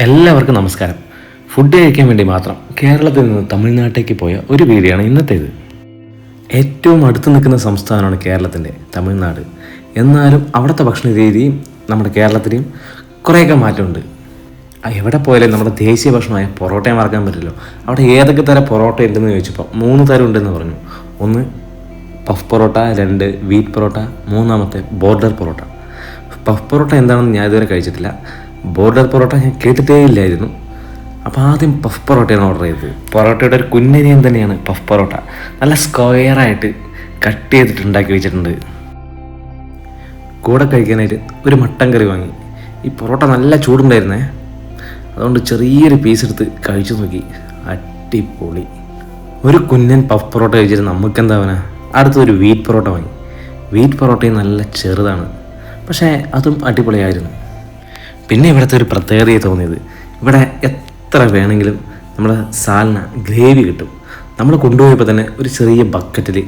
എല്ലാവർക്കും നമസ്കാരം. ഫുഡ് കഴിക്കാൻ വേണ്ടി മാത്രം കേരളത്തിൽ നിന്ന് തമിഴ്നാട്ടിലേക്ക് പോയ ഒരു വീഡിയോയാണ് ഇന്നത്തേത്. ഏറ്റവും അടുത്ത് നിൽക്കുന്ന സംസ്ഥാനമാണ് കേരളത്തിൻ്റെ തമിഴ്നാട്. എന്നാലും അവിടുത്തെ ഭക്ഷണ രീതിയും നമ്മുടെ കേരളത്തിലെയും കുറേയൊക്കെ മാറ്റമുണ്ട്. എവിടെ പോയാലും നമ്മുടെ ദേശീയ ഭക്ഷണമായ പൊറോട്ടയെ മറക്കാൻ പറ്റില്ലല്ലോ. അവിടെ ഏതൊക്കെ തരം പൊറോട്ട ഉണ്ടെന്ന് ചോദിച്ചപ്പോൾ 3 തരം ഉണ്ടെന്ന് പറഞ്ഞു. ഒന്ന് puff parotta, 2 wheat parotta, 3 border parotta. Puff parotta എന്താണെന്ന് ഞാൻ ഇതുവരെ കഴിച്ചിട്ടില്ല. ബോർഡർ പൊറോട്ട ഞാൻ കേട്ടിട്ടേ ഇല്ലായിരുന്നു. അപ്പോൾ ആദ്യം പഫ് പൊറോട്ടയാണ് ഓർഡർ ചെയ്തത്. പൊറോട്ടയുടെ ഒരു കുഞ്ഞരിയം തന്നെയാണ് പഫ് പൊറോട്ട. നല്ല സ്ക്വയറായിട്ട് കട്ട് ചെയ്തിട്ട് ഉണ്ടാക്കി വെച്ചിട്ടുണ്ട്. കൂടെ കഴിക്കാനായിട്ട് ഒരു മട്ടൻ കറി വാങ്ങി. ഈ പൊറോട്ട നല്ല ചൂടുണ്ടായിരുന്നേ, അതുകൊണ്ട് ചെറിയൊരു പീസ് എടുത്ത് കഴിച്ചു നോക്കി. അടിപൊളി. ഒരു കുഞ്ഞൻ പഫ് പൊറോട്ട കഴിച്ചിട്ട് നമുക്കെന്താവനാ. അടുത്തൊരു വീറ്റ് പൊറോട്ട വാങ്ങി. വീറ്റ് പൊറോട്ടയും നല്ല ചെറുതാണ്, പക്ഷേ അതും അടിപൊളിയായിരുന്നു. പിന്നെ ഇവിടുത്തെ ഒരു പ്രത്യേകതയെ തോന്നിയത്, ഇവിടെ എത്ര വേണമെങ്കിലും നമ്മുടെ സാലിന ഗ്രേവി കിട്ടും. നമ്മൾ കൊണ്ടുപോയപ്പോൾ തന്നെ ഒരു ചെറിയ ബക്കറ്റിൽ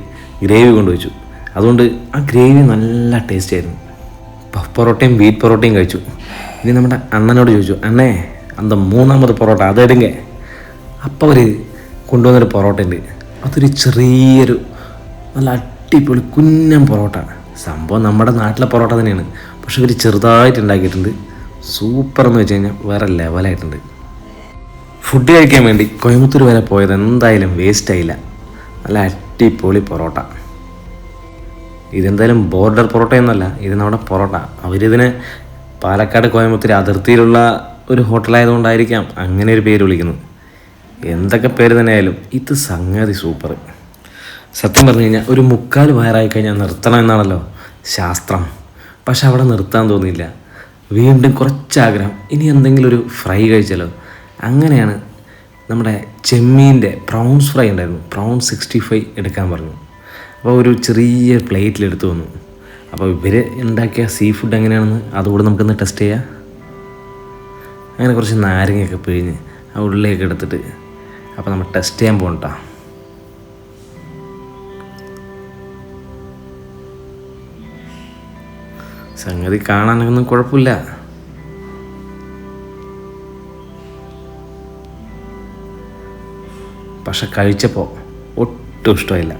ഗ്രേവി കൊണ്ടുവച്ചു. അതുകൊണ്ട് ആ ഗ്രേവി നല്ല ടേസ്റ്റ് ആയിരുന്നു. പഫ് പൊറോട്ടയും വീറ്റ് പൊറോട്ടയും കഴിച്ചു. ഇനി നമ്മുടെ അണ്ണനോട് ചോദിച്ചു, അണ്ണേ അന്ത 3 പൊറോട്ട അതെടുങ്ങ. അപ്പോൾ അവർ കൊണ്ടുവന്നൊരു പൊറോട്ട ഉണ്ട്. അതൊരു ചെറിയൊരു നല്ല അടിപൊളി കുഞ്ഞൻ പൊറോട്ട. സംഭവം നമ്മുടെ നാട്ടിലെ പൊറോട്ട തന്നെയാണ്, പക്ഷെ ഇവർ ചെറുതായിട്ട് ഉണ്ടാക്കിയിട്ടുണ്ട്. സൂപ്പർ എന്ന് വെച്ച് കഴിഞ്ഞാൽ വേറെ ലെവലായിട്ടുണ്ട്. ഫുഡ് കഴിക്കാൻ വേണ്ടി കോയമ്പത്തൂർ വരെ പോയത് എന്തായാലും വേസ്റ്റ് ആയില്ല. നല്ല അടിപൊളി പൊറോട്ട. ഇതെന്തായാലും ബോർഡർ പൊറോട്ടയൊന്നുമല്ല, ഇത് നമ്മുടെ പൊറോട്ട. അവരിതിനെ പാലക്കാട് കോയമ്പത്തൂർ അതിർത്തിയിലുള്ള ഒരു ഹോട്ടലായതുകൊണ്ടായിരിക്കാം അങ്ങനെ ഒരു പേര് വിളിക്കുന്നത്. എന്തൊക്കെ പേര് തന്നെയായാലും ഇത് സംഗതി സൂപ്പർ. സത്യം പറഞ്ഞു കഴിഞ്ഞാൽ ഒരു 3/4 വയറായി കഴിഞ്ഞാൽ നിർത്തണം എന്നാണല്ലോ ശാസ്ത്രം. പക്ഷെ അവിടെ നിർത്താൻ തോന്നിയില്ല. വീണ്ടും കുറച്ചാഗ്രഹം, ഇനി എന്തെങ്കിലും ഒരു ഫ്രൈ കഴിച്ചാലോ. അങ്ങനെയാണ് നമ്മുടെ ചെമ്മീൻ്റെ പ്രൗൺസ് ഫ്രൈ ഉണ്ടായിരുന്നു. പ്രൗൺ 65 എടുക്കാൻ പറഞ്ഞു. അപ്പോൾ ഒരു ചെറിയ പ്ലേറ്റിലെടുത്ത് വന്നു. അപ്പോൾ ഇവർ ഉണ്ടാക്കിയ സീ ഫുഡ് എങ്ങനെയാണെന്ന് അതുകൂടെ നമുക്കൊന്ന് ടെസ്റ്റ് ചെയ്യാം. അങ്ങനെ കുറച്ച് നാരങ്ങയൊക്കെ പിഴിഞ്ഞ് ആ ഉള്ളിലേക്ക് എടുത്തിട്ട് അപ്പോൾ നമ്മൾ ടെസ്റ്റ് ചെയ്യാൻ പോകണ്ട. സംഗതി കാണാനൊന്നും കുഴപ്പമില്ല. പക്ഷെ കഴിച്ചപ്പോൾ ഒട്ടും ഇഷ്ടമായില്ല.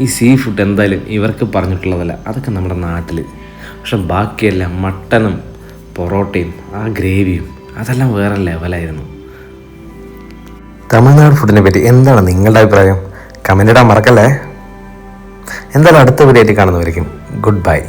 ഈ സീ ഫുഡ് എന്തായാലും ഇവർക്ക് പറഞ്ഞിട്ടുള്ളതല്ല, അതൊക്കെ നമ്മുടെ നാട്ടിൽ. പക്ഷെ ബാക്കിയെല്ലാം മട്ടനും പൊറോട്ടയും ആ ഗ്രേവിയും അതെല്ലാം വേറെ ലെവലായിരുന്നു. തമിഴ്നാട് ഫുഡിനെ പറ്റി എന്താണ് നിങ്ങളുടെ അഭിപ്രായം? കമൻ്റ് ഇടാൻ മറക്കല്ലേ. എന്തായാലും അടുത്ത വീഡിയോ ആയിട്ട് കാണുന്നവരിക്കും ഗുഡ് ബൈ.